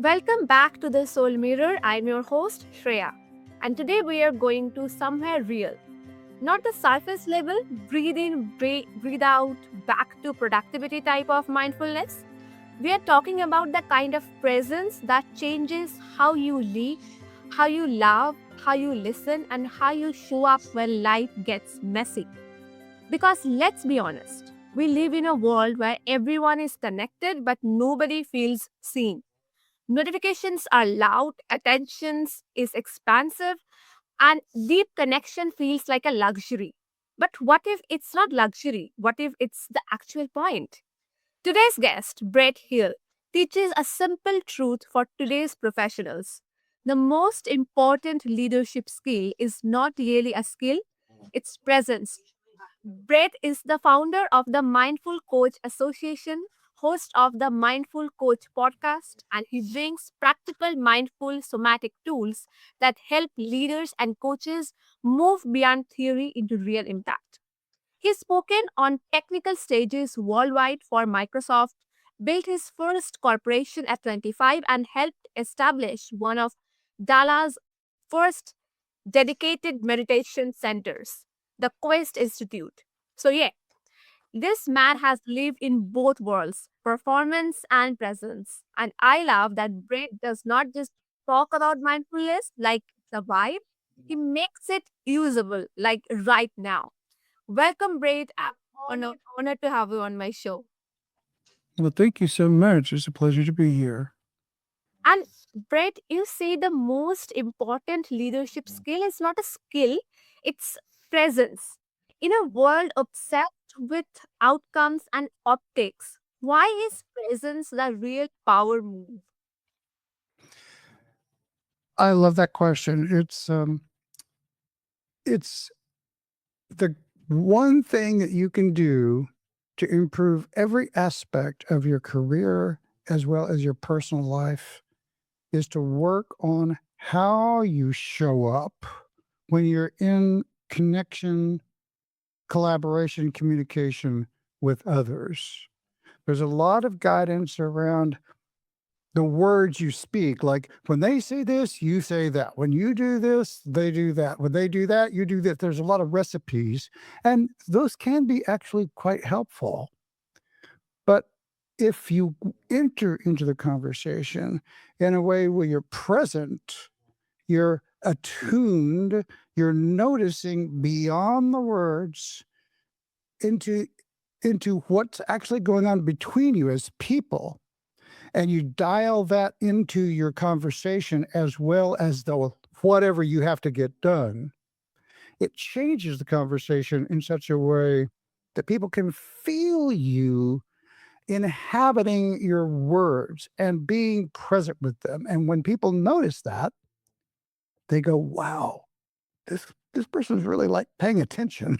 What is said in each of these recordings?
Welcome back to the Soul Mirror. I'm your host, Shreya. And today we are going to somewhere real. Not the surface level, breathe in, breathe out, back to productivity type of mindfulness. We are talking about the kind of presence that changes how you live, how you love, how you listen, and how you show up when life gets messy. Because let's be honest, we live in a world where everyone is connected but nobody feels seen. Notifications are loud, attention is expansive, and deep connection feels like a luxury. But what if it's not luxury? What if it's the actual point? Today's guest, Brett Hill, teaches a simple truth for today's professionals. The most important leadership skill is not really a skill, it's presence. Brett is the founder of the Mindful Coach Association, host of the Mindful Coach podcast, and he brings practical mindful somatic tools that help leaders and coaches move beyond theory into real impact. He's spoken on technical stages worldwide for Microsoft, built his first corporation at 25, and helped establish one of Dallas' first dedicated meditation centers, the Quest Institute. So, yeah, this man has lived in both worlds, performance and presence. And I love that Brett does not just talk about mindfulness like the vibe, he makes it usable like right now. Welcome, Brett. I'm honored to have you on my show. Well, thank you so much. It's a pleasure to be here. And Brett, you say the most important leadership skill is not a skill, it's presence. In a world obsessed with outcomes and optics, why is presence the real power move? I love that question. It's the one thing that you can do to improve every aspect of your career as well as your personal life is to work on how you show up when you're in connection, collaboration, communication with others. There's a lot of guidance around the words you speak. Like when they say this, you say that. When you do this, they do that. When they do that, you do that. There's a lot of recipes, and those can be actually quite helpful. But if you enter into the conversation in a way where you're present, you're attuned, you're noticing beyond the words into into what's actually going on between you as people, and you dial that into your conversation as well as the whatever you have to get done, it changes the conversation in such a way that people can feel you inhabiting your words and being present with them. And when people notice that, they go, wow, this person's really like paying attention.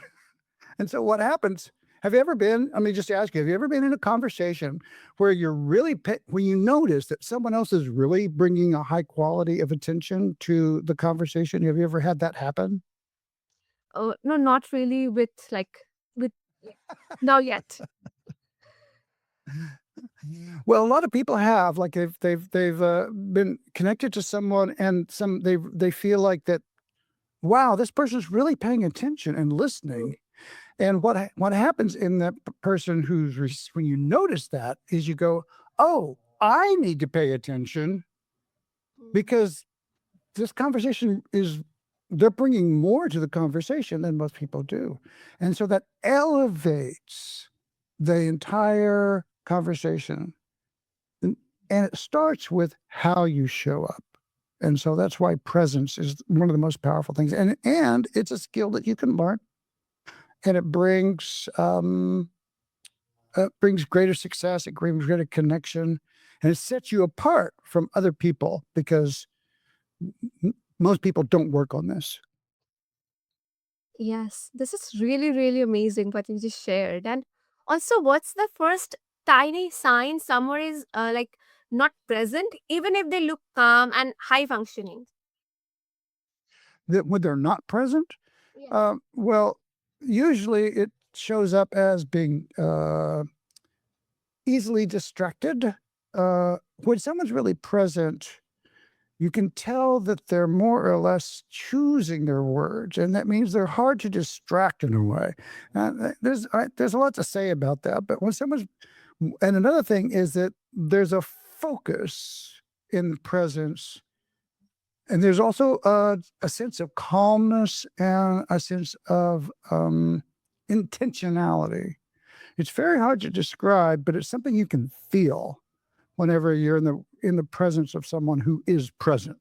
And so what happens, have you ever been, let me just ask you, have you ever been in a conversation where you're really, when you notice that someone else is really bringing a high quality of attention to the conversation? Have you ever had that happen? No, not really with now yet. Well, a lot of people have, like they've been connected to someone and they feel like that, wow, this person's really paying attention and listening. And what happens in that person when you notice that is you go, "Oh, I need to pay attention because this conversation is they're bringing more to the conversation than most people do." And so that elevates the entire conversation. And, and it starts with how you show up. And so that's why presence is one of the most powerful things. And it's a skill that you can learn, and it brings greater success, it brings greater connection, and it sets you apart from other people because most people don't work on this. Yes, this is really, really amazing what you just shared. And also, what's the first tiny sign someone is not present, even if they look calm and high functioning? That when they're not present, Yes. well, usually it shows up as being easily distracted, when someone's really present, you can tell that they're more or less choosing their words, and that means they're hard to distract in a way. There's a lot to say about that, but when someone's and another thing is that there's a focus in presence, and there's also a sense of calmness and a sense of intentionality. It's very hard to describe, but it's something you can feel whenever you're in the presence of someone who is present.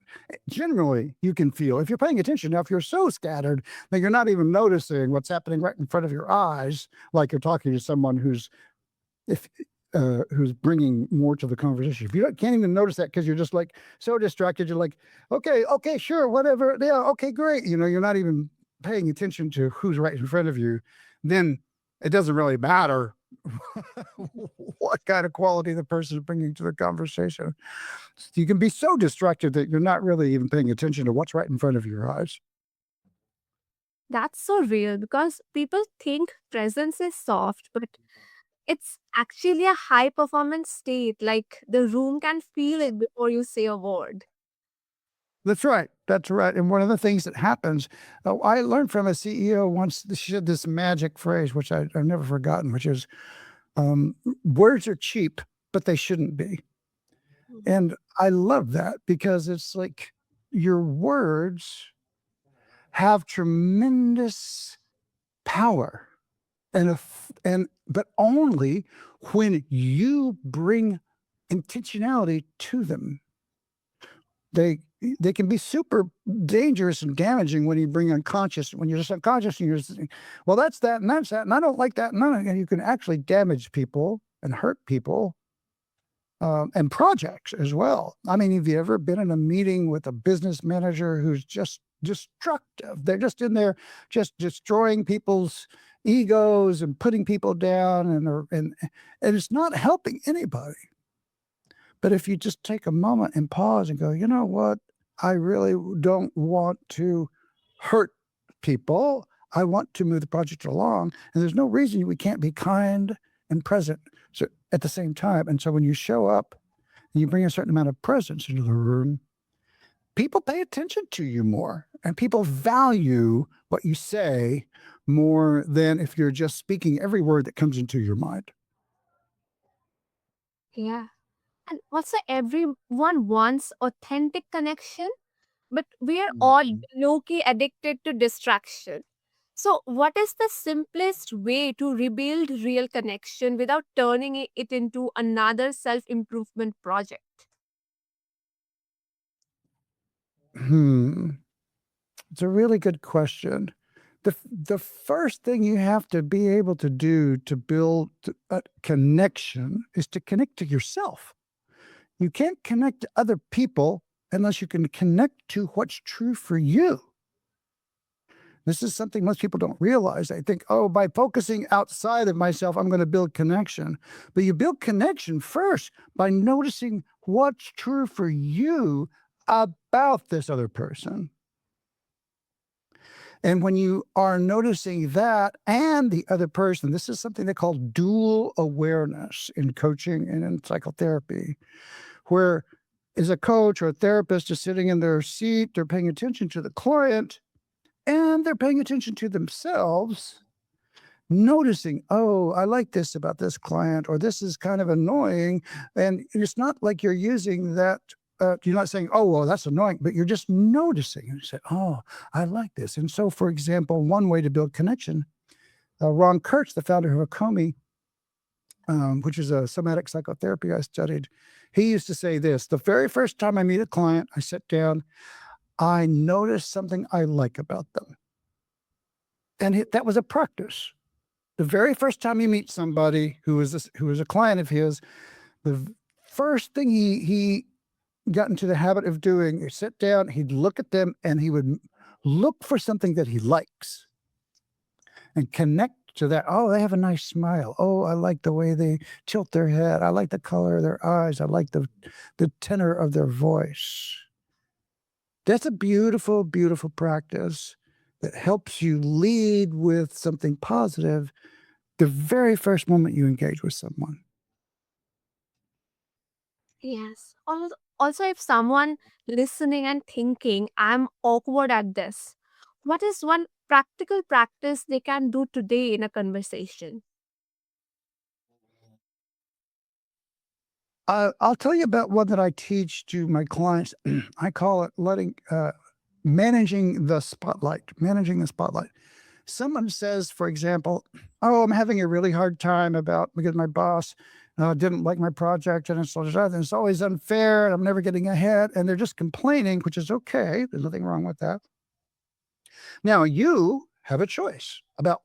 Generally, you can feel if you're paying attention. Now, if you're so scattered that you're not even noticing what's happening right in front of your eyes, like you're talking to someone if who's bringing more to the conversation. If you can't even notice that because you're just like so distracted, you're like, okay, okay, sure, whatever, yeah, okay, great. You're not even paying attention to who's right in front of you. Then it doesn't really matter what kind of quality the person is bringing to the conversation. You can be so distracted that you're not really even paying attention to what's right in front of your eyes. That's so real because people think presence is soft, but it's actually a high performance state. Like the room can feel it before you say a word. That's right. That's right. And one of the things that happens, I learned from a CEO once. She said this magic phrase, which I've never forgotten, which is, "Words are cheap, but they shouldn't be." Mhm. And I love that because it's like your words have tremendous power, and but only when you bring intentionality to them. They they can be super dangerous and damaging when you bring unconscious when you're just unconscious and you're just saying, well, that's that and that's that, and I don't like that, and you can actually damage people and hurt people, and projects as well. I mean, have you ever been in a meeting with a business manager who's just destructive? They're just in there just destroying people's egos and putting people down, and it's not helping anybody. But if you just take a moment and pause and go, you know what? I really don't want to hurt people. I want to move the project along. And there's no reason we can't be kind and present at the same time. And so when you show up and you bring a certain amount of presence into the room, people pay attention to you more and people value what you say more than if you're just speaking every word that comes into your mind. Yeah. And also, everyone wants authentic connection, but we are all Mhm. low key addicted to distraction. So, what is the simplest way to rebuild real connection without turning it into another self improvement project? Hmm. It's a really good question. The first thing you have to be able to do to build a connection is to connect to yourself. You can't connect to other people unless you can connect to what's true for you. This is something most people don't realize. They think, oh, by focusing outside of myself, I'm going to build connection. But you build connection first by noticing what's true for you about this other person. And when you are noticing that and the other person, this is something they call dual awareness in coaching and in psychotherapy, where as a coach or a therapist is sitting in their seat, they're paying attention to the client and they're paying attention to themselves, noticing, oh, I like this about this client, or this is kind of annoying. And it's not like you're using that. You're not saying, oh, well, that's annoying, but you're just noticing. And you say, oh, I like this. And so, for example, one way to build connection, Ron Kurtz, the founder of Akomi, which is a somatic psychotherapy I studied, he used to say this: the very first time I meet a client, I sit down, I notice something I like about them. And that was a practice. The very first time you meet somebody who is a client of his, the first thing he got into the habit of doing is sit down, he'd look at them, and he would look for something that he likes and connect to that. Oh, they have a nice smile. Oh, I like the way they tilt their head. I like the color of their eyes. I like the tenor of their voice. That's a beautiful, beautiful practice that helps you lead with something positive the very first moment you engage with someone. Yes. Also, if someone listening and thinking, I'm awkward at this, what is one practical practice they can do today in a conversation? I'll tell you about one that I teach to my clients. I call it managing the spotlight. Managing the spotlight. Someone says, for example, "Oh, I'm having a really hard time about because my boss didn't like my project, and it's always unfair, and I'm never getting ahead." And they're just complaining, which is okay. There's nothing wrong with that. Now you have a choice about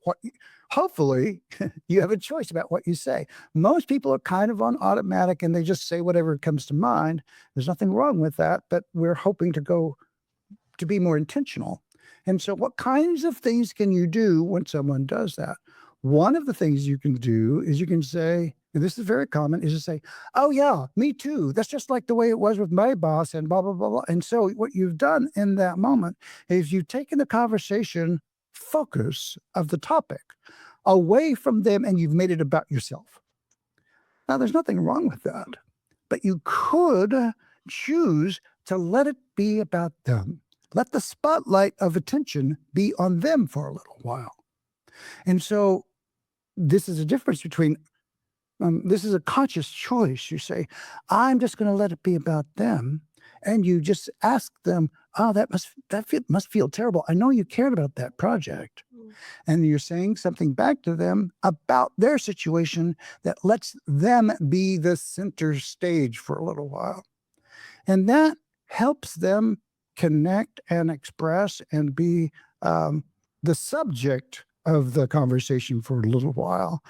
hopefully you have a choice about what you say. Most people are kind of on automatic and they just say whatever comes to mind. There's nothing wrong with that, but we're hoping to be more intentional. And so, what kinds of things can you do when someone does that? One of the things you can do is you can say, and this is very common, is to say, "Oh, yeah, me too. That's just like the way it was with my boss," and blah, blah, blah, blah. And so, what you've done in that moment is you've taken the conversation focus of the topic away from them and you've made it about yourself. Now, there's nothing wrong with that, but you could choose to let it be about them. Let the spotlight of attention be on them for a little while. And so, this is a difference between this is a conscious choice. You say, I'm just going to let it be about them. And you just ask them, oh, must feel terrible. I know you cared about that project. Mm. And you're saying something back to them about their situation that lets them be the center stage for a little while. And that helps them connect and express and be um, the subject of the conversation for a little while.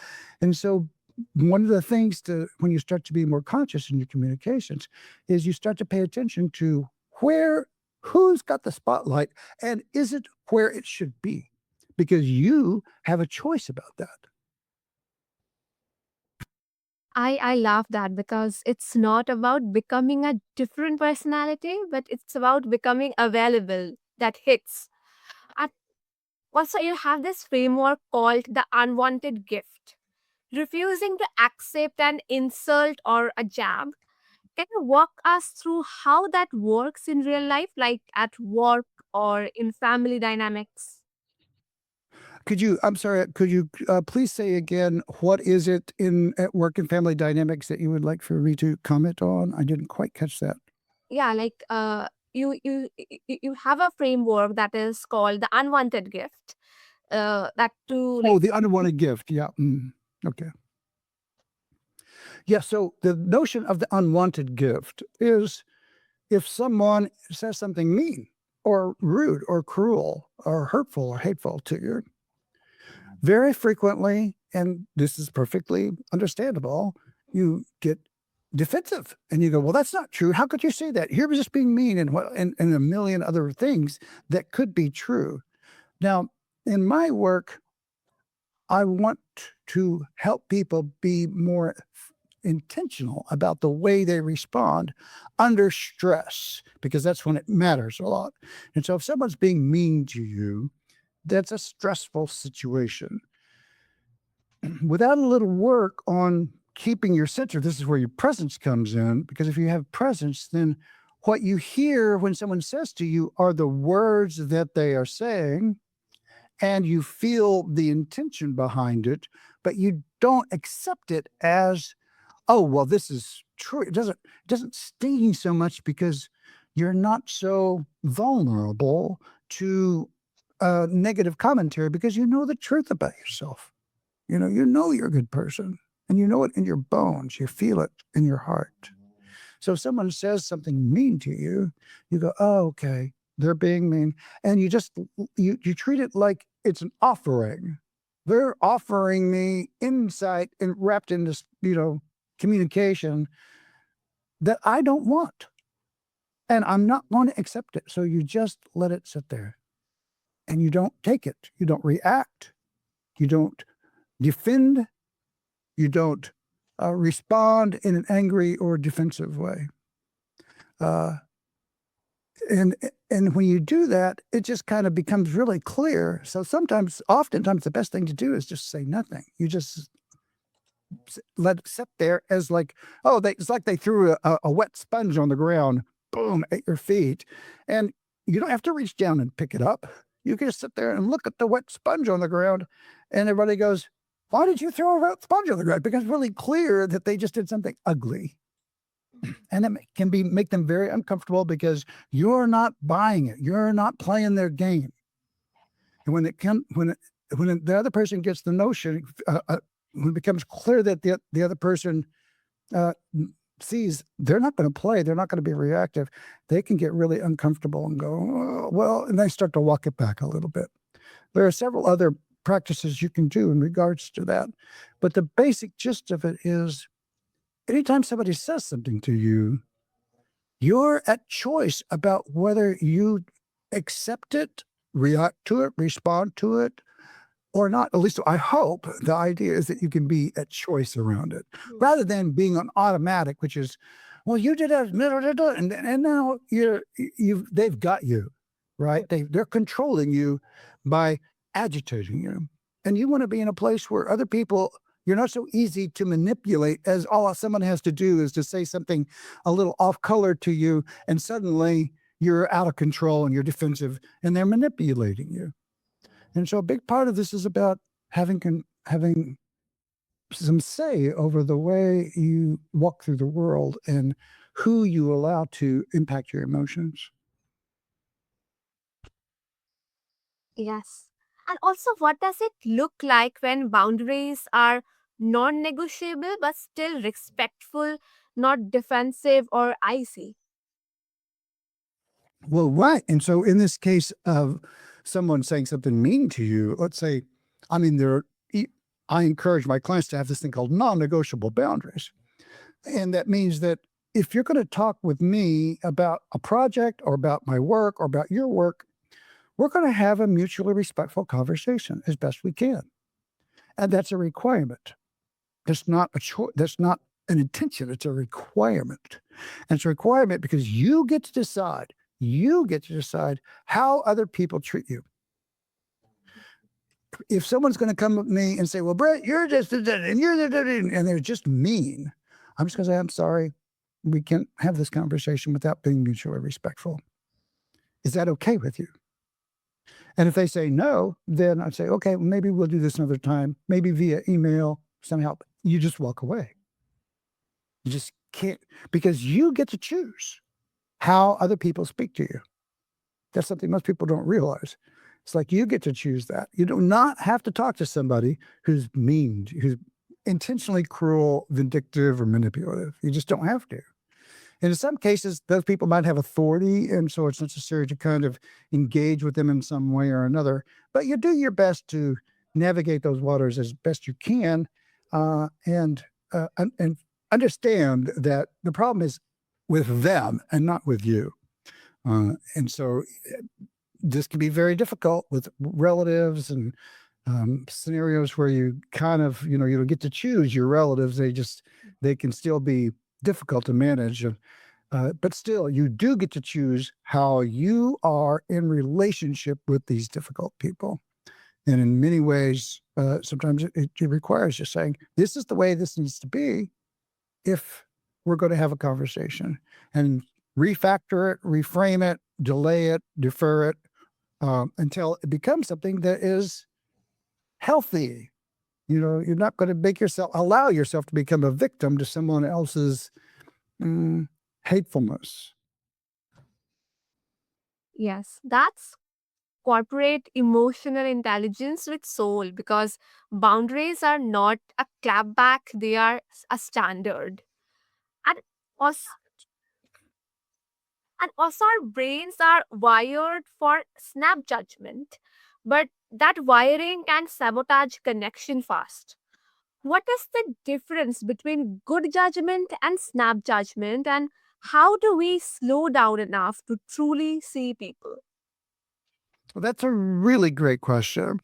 And so, one of the things to when you start to be more conscious in your communications is you start to pay attention to where who's got the spotlight and is it where it should be because you have a choice about that. I love that because it's not about becoming a different personality, but it's about becoming available that hits. And also, you have this framework called the unwanted gift. Refusing to accept an insult or a jab. Can you walk us through how that works in real life, like at work or in family dynamics? I'm sorry, could you please say again, what is it in at work and family dynamics that you would like for me to comment on? I didn't quite catch that. Yeah, like you have a framework that is called the unwanted gift. That to Oh, like the unwanted gift. Yeah. Okay. Yeah. So the notion of the unwanted gift is if someone says something mean or rude or cruel or hurtful or hateful to you, very frequently, and this is perfectly understandable, you get defensive and you go, well, that's not true. How could you say that? Here was just being mean and a million other things that could be true. Now, in my work, I want to help people be more intentional about the way they respond under stress because that's when it matters a lot. And so if someone's being mean to you, that's a stressful situation. Without a little work on keeping your center, this is where your presence comes in. Because if you have presence, then what you hear when someone says to you are the words that they are saying, and you feel the intention behind it, but you don't accept it as, oh, well, this is true. It doesn't sting so much because you're not so vulnerable to negative commentary because you know the truth about yourself. You know you're a good person and you know it in your bones. You feel it in your heart. So if someone says something mean to you, you go, "Oh, okay, they're being mean," and you treat it like it's an offering. They're offering me insight and wrapped in this, communication that I don't want, and I'm not going to accept it. So you just let it sit there, and you don't take it. You don't react. You don't defend. You don't respond in an angry or defensive way. Uh, and and when you do that, it just kind of becomes really clear. So oftentimes, the best thing to do is just say nothing. You just let it sit there as like, oh, it's like they threw a wet sponge on the ground, boom, at your feet. And you don't have to reach down and pick it up. You can just sit there and look at the wet sponge on the ground. And everybody goes, why did you throw a wet sponge on the ground? Because it's really clear that they just did something ugly. And it can make them very uncomfortable because you're not buying it. You're not playing their game. And when the other person gets the notion, when it becomes clear that the other person uh, sees they're not going to play, they're not going to be reactive, they can get really uncomfortable and go, oh, well, and they start to walk it back a little bit. There are several other practices you can do in regards to that. But the basic gist of it is anytime somebody says something to you, you're at choice about whether you accept it, react to it, respond to it, or not. At least I hope the idea is that you can be at choice around it rather than being on automatic, which is, well, you did that, and now they've got you, right? They're controlling you by agitating you, and you want to be in a place where other people. You're not so easy to manipulate as all someone has to do is to say something a little off color to you, and suddenly you're out of control and you're defensive, and they're manipulating you. And so a big part of this is about having some say over the way you walk through the world and who you allow to impact your emotions. Yes. And also, what does it look like when boundaries are non negotiable but still respectful, not defensive or icy? Well, right. And so in this case of someone saying something mean to you, let's say, I mean, e- I encourage my clients to have this thing called non-negotiable boundaries. And that means that if you're going to talk with me about a project or about my work or about your work, we're going to have a mutually respectful conversation as best we can. And that's a requirement. That's not a choice. That's not an intention. It's a requirement. And it's a requirement because you get to decide. You get to decide how other people treat you. If someone's going to come with me and say, "Well, Brett, you're just and you're and they're just mean," I'm just going to say, "I'm sorry. We can't have this conversation without being mutually respectful. Is that okay with you?" And if they say no, then I'd say, "Okay, well, maybe we'll do this another time. Maybe via email somehow." You just walk away. You just can't because you get to choose how other people speak to you. That's something most people don't realize. It's like you get to choose that. You do not have to talk to somebody who's mean, who's intentionally cruel, vindictive, or manipulative. You just don't have to. And in some cases, those people might have authority, and so it's necessary to kind of engage with them in some way or another. But you do your best to navigate those waters as best you can, and understand that the problem is with them and not with you. And so this can be very difficult with relatives and scenarios where you kind of, you don't get to choose your relatives. They can still be difficult to manage. But still, you do get to choose how you are in relationship with these difficult people. And in many ways, sometimes it requires just saying, this is the way this needs to be if we're going to have a conversation and refactor it, reframe it, delay it, defer it until it becomes something that is healthy. You're not going to allow yourself to become a victim to someone else's mm, hatefulness. Yes, that's corporate emotional intelligence with soul because boundaries are not a clapback, they are a standard. And also, and also, our brains are wired for snap judgment, but that wiring can sabotage connection fast. What is the difference between good judgment and snap judgment, and how do we slow down enough to truly see people? Well, that's a really great question.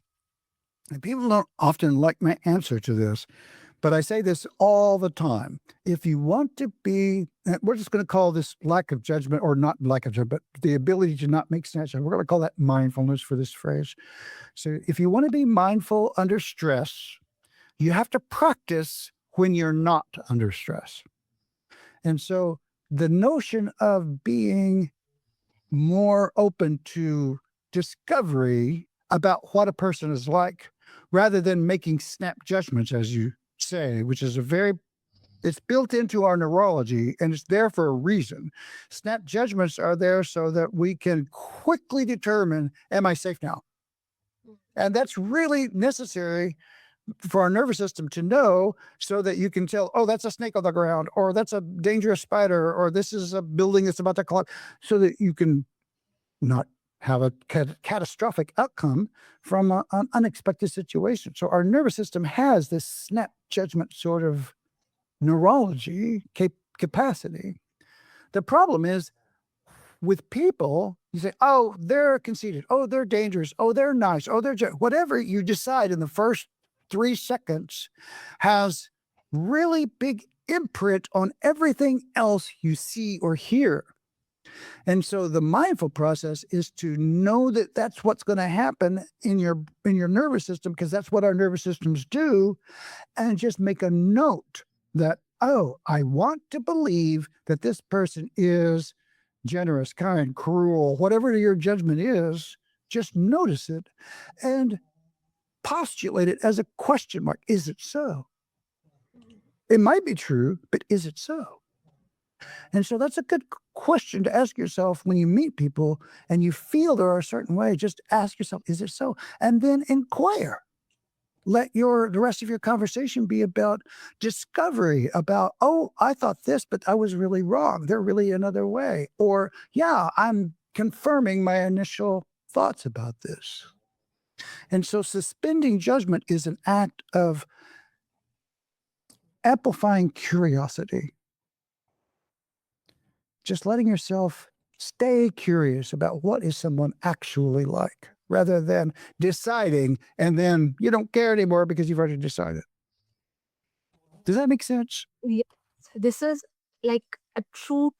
And people don't often like my answer to this, but I say this all the time. If you want to be, we're just going to call this lack of judgment or not lack of judgment, but the ability to not make sense. We're going to call that mindfulness for this phrase. So if you want to be mindful under stress, you have to practice when you're not under stress. And so the notion of being more open to discovery about what a person is like rather than making snap judgments, as you say, which is a very it's built into our neurology and it's there for a reason. Snap judgments are there so that we can quickly determine, am I safe now? And that's really necessary for our nervous system to know so that you can tell, oh, that's a snake on the ground, or that's a dangerous spider, or this is a building that's about to collapse, so that you can not have a catastrophic outcome from an unexpected situation. So our nervous system has this snap judgment sort of neurology capacity. The problem is with people, you say, oh, they're conceited. Oh, they're dangerous. Oh, they're nice. Oh, whatever you decide in the first 3 seconds has really big imprint on everything else you see or hear. And so the mindful process is to know that that's what's going to happen in your nervous system, because that's what our nervous systems do, and just make a note that, oh, I want to believe that this person is generous, kind, cruel, whatever your judgment is, just notice it and postulate it as a question mark. Is it so? It might be true, but is it so? And so that's a good question to ask yourself when you meet people and you feel they're a certain way. Just ask yourself, is it so? And then inquire. Let the rest of your conversation be about discovery, about, oh, I thought this, but I was really wrong. They're really another way. Or, yeah, I'm confirming my initial thoughts about this. And so suspending judgment is an act of amplifying curiosity, just letting yourself stay curious about what is someone actually like rather than deciding and then you don't care anymore because you've already decided. Does that make sense? Yes, this is like a true,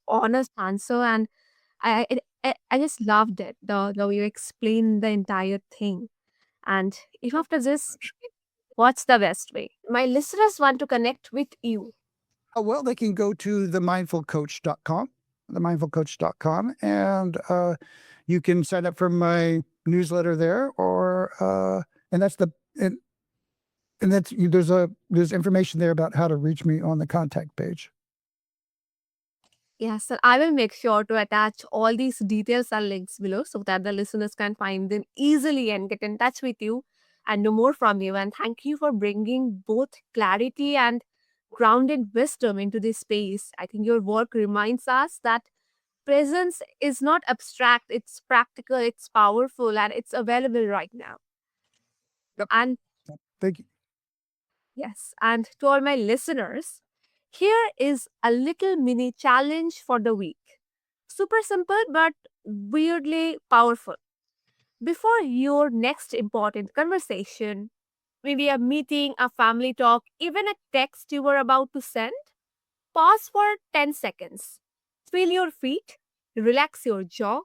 honest answer, and I just loved it. The way you explained the entire thing. And if after this, what's the best way? My listeners want to connect with you. Well, they can go to themindfulcoach.com, and you can sign up for my newsletter there, or and that's the and that's there's information there about how to reach me on the contact page. Yes, and I will make sure to attach all these details and links below so that the listeners can find them easily and get in touch with you and know more from you. And thank you for bringing both clarity and grounded wisdom into this space. I think your work reminds us that presence is not abstract, it's practical, it's powerful, and it's available right now. Yep. And Thank you. yes, and to all my listeners, here is a little mini challenge for the week. Super simple but weirdly powerful. Before your next important conversation, maybe a meeting, a family talk, even a text you were about to send, pause for 10 seconds. Feel your feet, relax your jaw,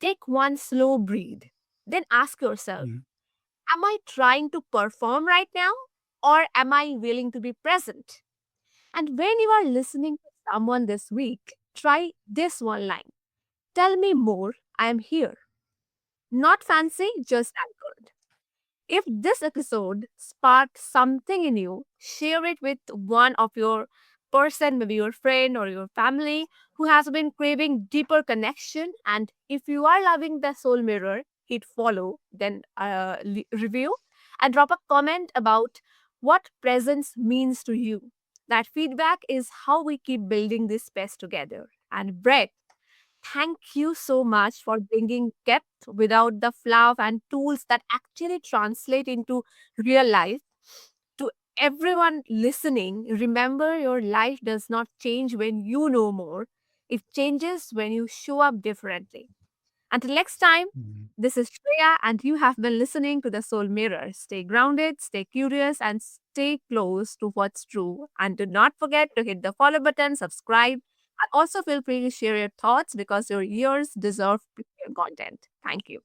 take one slow breath. Then ask yourself, Mhm. am I trying to perform right now or am I willing to be present? And when you are listening to someone this week, try this one line. Tell me more, I am here. Not fancy, just anchored. If this episode sparked something in you, share it with one of your person, maybe your friend or your family who has been craving deeper connection. And if you are loving the soul mirror, hit follow, then review and drop a comment about what presence means to you. That feedback is how we keep building this space together. And Brett, thank you so much for bringing depth without the fluff and tools that actually translate into real life. To everyone listening, remember your life does not change when you know more, it changes when you show up differently. Until next time, Mhm. this is Shreya, and you have been listening to the Soul Mirror. Stay grounded, stay curious, and stay close to what's true. And do not forget to hit the follow button, subscribe, and also feel free to share your thoughts because your ears deserve premium content. Thank you.